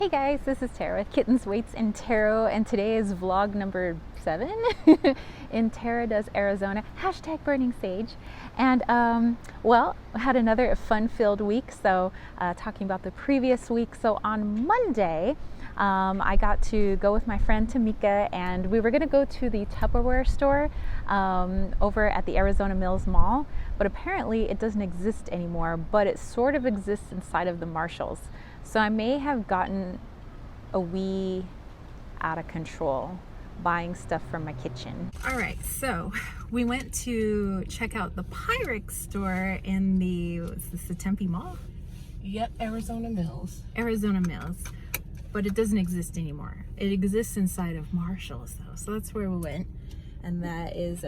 Hey guys, this is Tara with Kittens, Weights, and Tarot, and today is vlog number 7 in Tara Does Arizona, hashtag burning sage. And well, had another fun-filled week, so talking about the previous week. So on Monday, I got to go with my friend Tamika, and we were going to go to the Tupperware store over at the Arizona Mills Mall, but apparently it doesn't exist anymore, but it sort of exists inside of the Marshalls. So I may have gotten a wee out of control buying stuff from my kitchen. All right, so we went to check out the Pyrex store in the Tempe Mall? Yep, Arizona Mills. Arizona Mills, but it doesn't exist anymore. It exists inside of Marshalls though, so that's where we went. And that is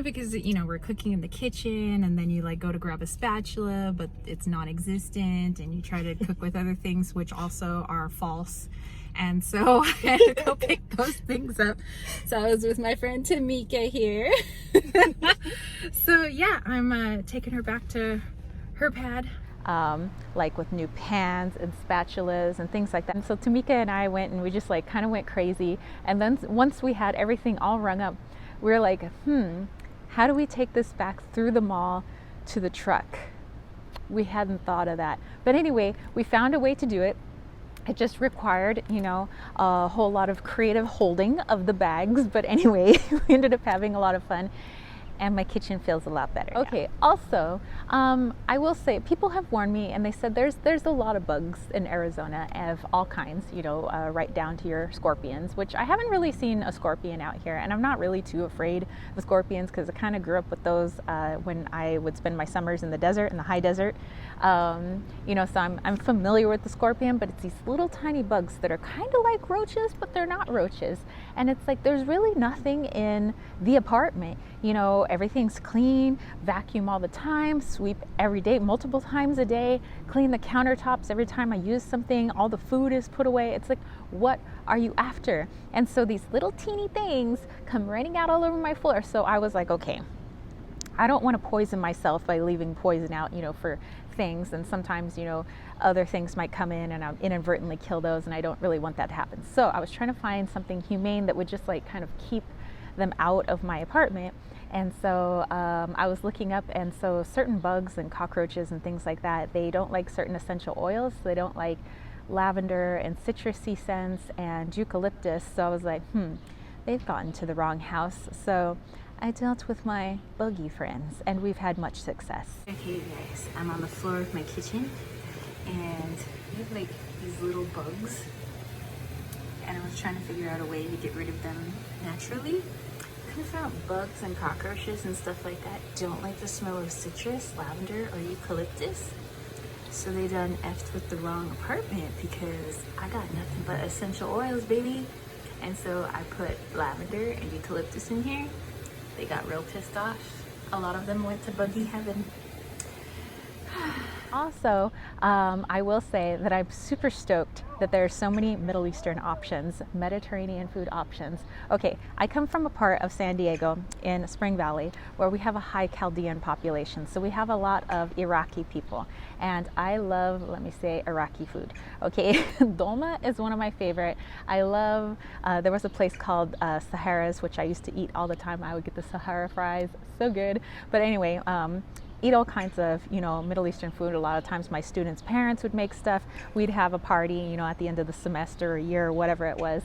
because we're cooking in the kitchen, and then you like go to grab a spatula, but it's non-existent, and you try to cook with other things which also are false. And so I had to go pick those things up. So I was with my friend Tamika here. So yeah, I'm taking her back to her pad. Like with new pans and spatulas and things like that. And so Tamika and I went, and we just like kind of went crazy. And then once we had everything all rung up, we were like, how do we take this back through the mall to the truck? We hadn't thought of that. But anyway, we found a way to do it. It just required, a whole lot of creative holding of the bags. But anyway, we ended up having a lot of fun. And my kitchen feels a lot better. Okay, also, I will say, people have warned me, and they said there's a lot of bugs in Arizona of all kinds, right down to your scorpions, which I haven't really seen a scorpion out here, and I'm not really too afraid of scorpions because I kind of grew up with those when I would spend my summers in the desert, in the high desert. So I'm familiar with the scorpion, but it's these little tiny bugs that are kind of like roaches, but they're not roaches. And it's like there's really nothing in the apartment. Everything's clean, vacuum all the time, sweep every day, multiple times a day, clean the countertops every time I use something, all the food is put away. It's like, what are you after? And so these little teeny things come raining out all over my floor. So I was like, okay, I don't want to poison myself by leaving poison out, for things. And sometimes, other things might come in and I'll inadvertently kill those, and I don't really want that to happen. So I was trying to find something humane that would just like kind of keep them out of my apartment. And so I was looking up, and so certain bugs and cockroaches and things like that, they don't like certain essential oils. They don't like lavender and citrusy scents and eucalyptus. So I was like, they've gotten to the wrong house. So I dealt with my buggy friends, and we've had much success. Okay guys, I'm on the floor of my kitchen, and we have like these little bugs, and I was trying to figure out a way to get rid of them naturally. I found bugs and cockroaches and stuff like that don't like the smell of citrus, lavender, or eucalyptus. So they done effed with the wrong apartment, because I got nothing but essential oils, baby. And so I put lavender and eucalyptus in here. They got real pissed off. A lot of them went to Buggy Heaven. Also, I will say that I'm super stoked that there are so many Middle Eastern options, Mediterranean food options. Okay, I come from a part of San Diego in Spring Valley where we have a high Chaldean population. So we have a lot of Iraqi people, and I love, let me say, Iraqi food. Okay, dolma is one of my favorite. I love, there was a place called Sahara's, which I used to eat all the time. I would get the Sahara fries, so good. But anyway, eat all kinds of, Middle Eastern food. A lot of times my students' parents would make stuff. We'd have a party, at the end of the semester or year or whatever it was.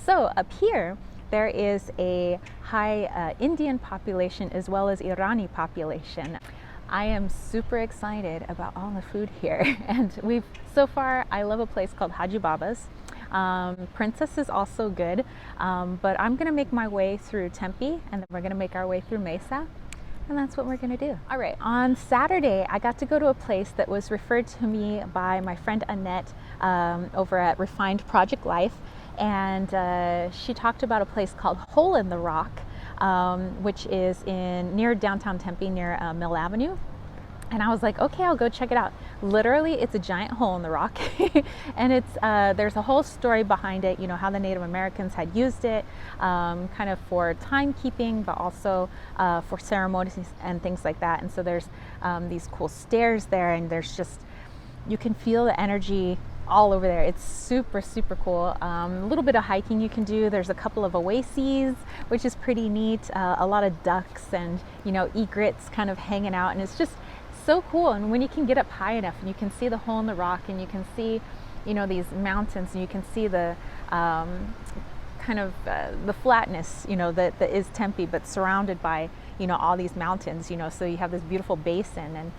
So up here, there is a high Indian population as well as Irani population. I am super excited about all the food here. And so far, I love a place called Haji Baba's. Princess is also good, but I'm gonna make my way through Tempe, and then we're gonna make our way through Mesa. And that's what we're gonna do. All right, on Saturday, I got to go to a place that was referred to me by my friend Annette over at Refined Project Life. And she talked about a place called Hole in the Rock, which is near downtown Tempe, near Mill Avenue. And I was like, okay, I'll go check it out. Literally, it's a giant hole in the rock. And there's a whole story behind it, how the Native Americans had used it, kind of for timekeeping, but also for ceremonies and things like that. And so there's these cool stairs there, and there's just, you can feel the energy all over there. It's super, super cool. A little bit of hiking you can do. There's a couple of oases, which is pretty neat. A lot of ducks and, egrets kind of hanging out, and it's just so cool. And when you can get up high enough and you can see the hole in the rock and you can see, these mountains, and you can see the kind of the flatness, that is Tempe, but surrounded by, all these mountains, so you have this beautiful basin, and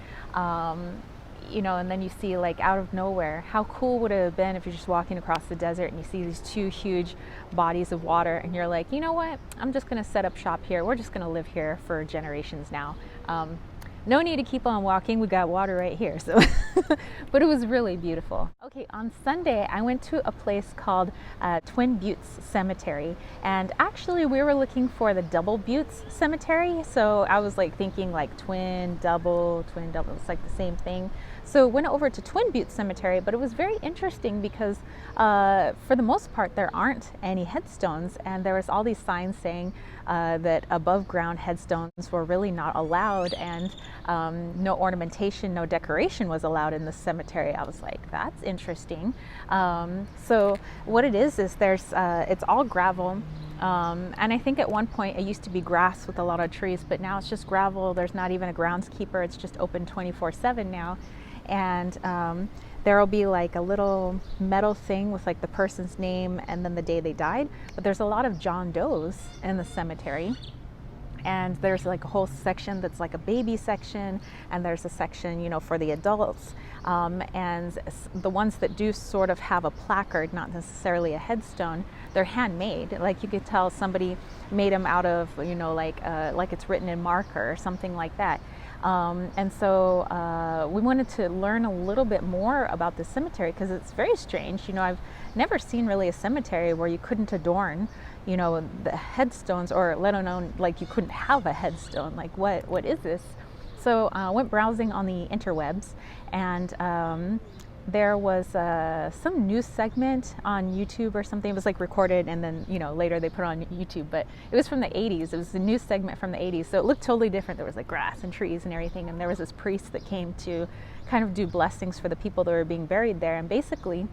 and then you see, like, out of nowhere, how cool would it have been if you're just walking across the desert and you see these two huge bodies of water, and you're like, you know what, I'm just going to set up shop here. We're just going to live here for generations now. No need to keep on walking. We got water right here. So, but it was really beautiful. Okay, on Sunday, I went to a place called Twin Buttes Cemetery. And actually, we were looking for the Double Buttes Cemetery. So I was like thinking like twin, double. It's like the same thing. So went over to Twin Buttes Cemetery, but it was very interesting because for the most part, there aren't any headstones. And there was all these signs saying that above ground headstones were really not allowed, and no ornamentation, no decoration was allowed in the cemetery. I was like, that's interesting. So what it is there's it's all gravel, and I think at one point it used to be grass with a lot of trees, but now it's just gravel. There's not even a groundskeeper. It's just open 24/7 now. And there will be like a little metal thing with like the person's name and then the day they died. But there's a lot of John Does in the cemetery. And there's like a whole section that's like a baby section, and there's a section, for the adults. And the ones that do sort of have a placard, not necessarily a headstone, they're handmade. Like you could tell somebody made them out of, like it's written in marker or something like that. And so we wanted to learn a little bit more about the cemetery, because it's very strange. I've never seen really a cemetery where you couldn't adorn, the headstones, or let alone like you couldn't have a headstone. Like what is this? So I went browsing on the interwebs, and there was some news segment on YouTube or something. It was like recorded, and then later they put it on YouTube, but it was from the 80s. It was a news segment from the 80s, so it looked totally different. There was like grass and trees and everything, and there was this priest that came to kind of do blessings for the people that were being buried there. And basically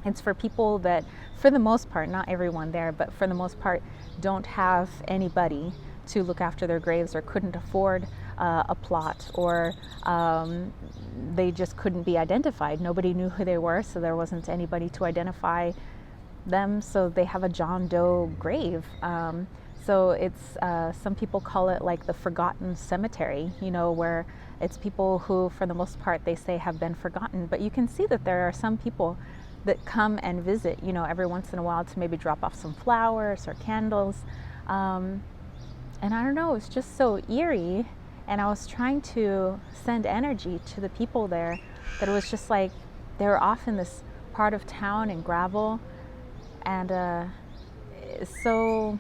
it's for people that, for the most part, not everyone there, but for the most part, don't have anybody to look after their graves, or couldn't afford a plot, or they just couldn't be identified. Nobody knew who they were, so there wasn't anybody to identify them, so they have a John Doe grave. So it's, some people call it like the forgotten cemetery, where it's people who, for the most part, they say have been forgotten. But you can see that there are some people that come and visit, every once in a while, to maybe drop off some flowers or candles. And I don't know, it's just so eerie. And I was trying to send energy to the people there, that it was just like they were off in this part of town in gravel, and so,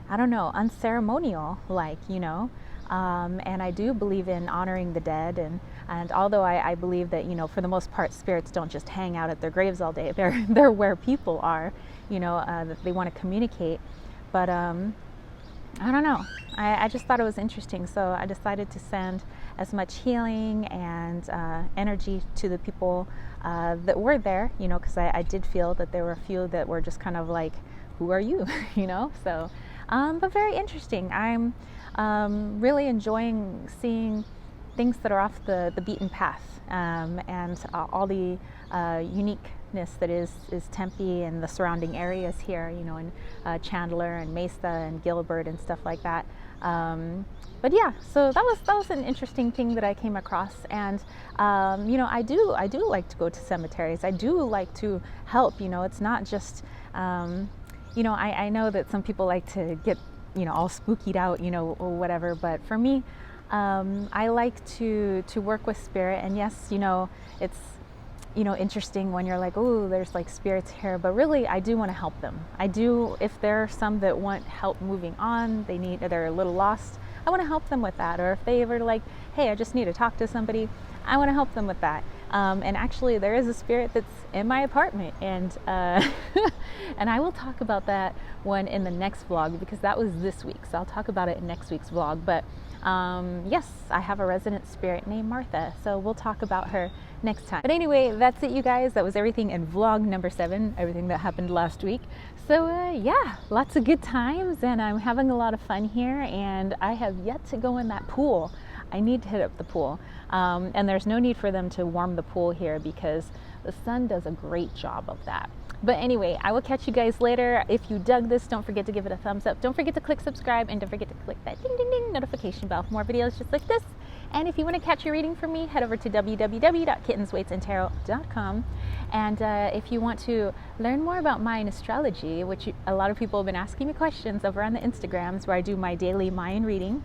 I don't know, unceremonial, like, and I do believe in honoring the dead, and although I believe that, for the most part, spirits don't just hang out at their graves all day. They're where people are, that they want to communicate. But I don't know. I just thought it was interesting, so I decided to send as much healing and energy to the people that were there, because I did feel that there were a few that were just kind of like, who are you, So, but very interesting. I'm really enjoying seeing things that are off the beaten path, and all the uniqueness that is Tempe and the surrounding areas here, in Chandler and Mesa and Gilbert and stuff like that. But yeah, so that was an interesting thing that I came across. And I do like to go to cemeteries. I do like to help. It's not just I know that some people like to get all spookied out, or whatever, but for me, I like to work with spirit. And yes, it's interesting when you're like, oh, there's like spirits here, but really I do want to help them. I do. If there are some that want help moving on, they're a little lost, I want to help them with that. Or if they ever like, hey, I just need to talk to somebody, I want to help them with that. And actually there is a spirit that's in my apartment, and and I will talk about that one in the next vlog, because that was this week, so I'll talk about it in next week's vlog. But yes, I have a resident spirit named Martha, so we'll talk about her next time. But anyway, that's it, you guys. That was everything in vlog number 7, everything that happened last week. So yeah, lots of good times, and I'm having a lot of fun here, and I have yet to go in that pool. I need to hit up the pool, and there's no need for them to warm the pool here because the sun does a great job of that. But anyway, I will catch you guys later. If you dug this, don't forget to give it a thumbs up. Don't forget to click subscribe, and don't forget to click that ding ding ding notification bell for more videos just like this. And if you want to catch a reading from me, head over to www.kittensweightsandtarot.com. And if you want to learn more about Mayan astrology, which a lot of people have been asking me questions over on the Instagrams where I do my daily Mayan reading,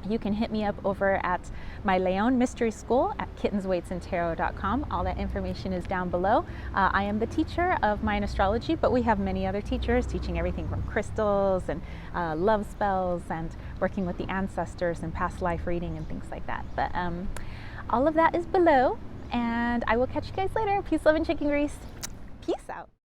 you can hit me up over at my Leon Mystery School at kittensweightsandtarot.com. All that information is down below. I am the teacher of Mayan astrology, but we have many other teachers teaching everything from crystals and love spells and working with the ancestors and past life reading and things like that. But all of that is below, and I will catch you guys later. Peace, love, and chicken grease. Peace out.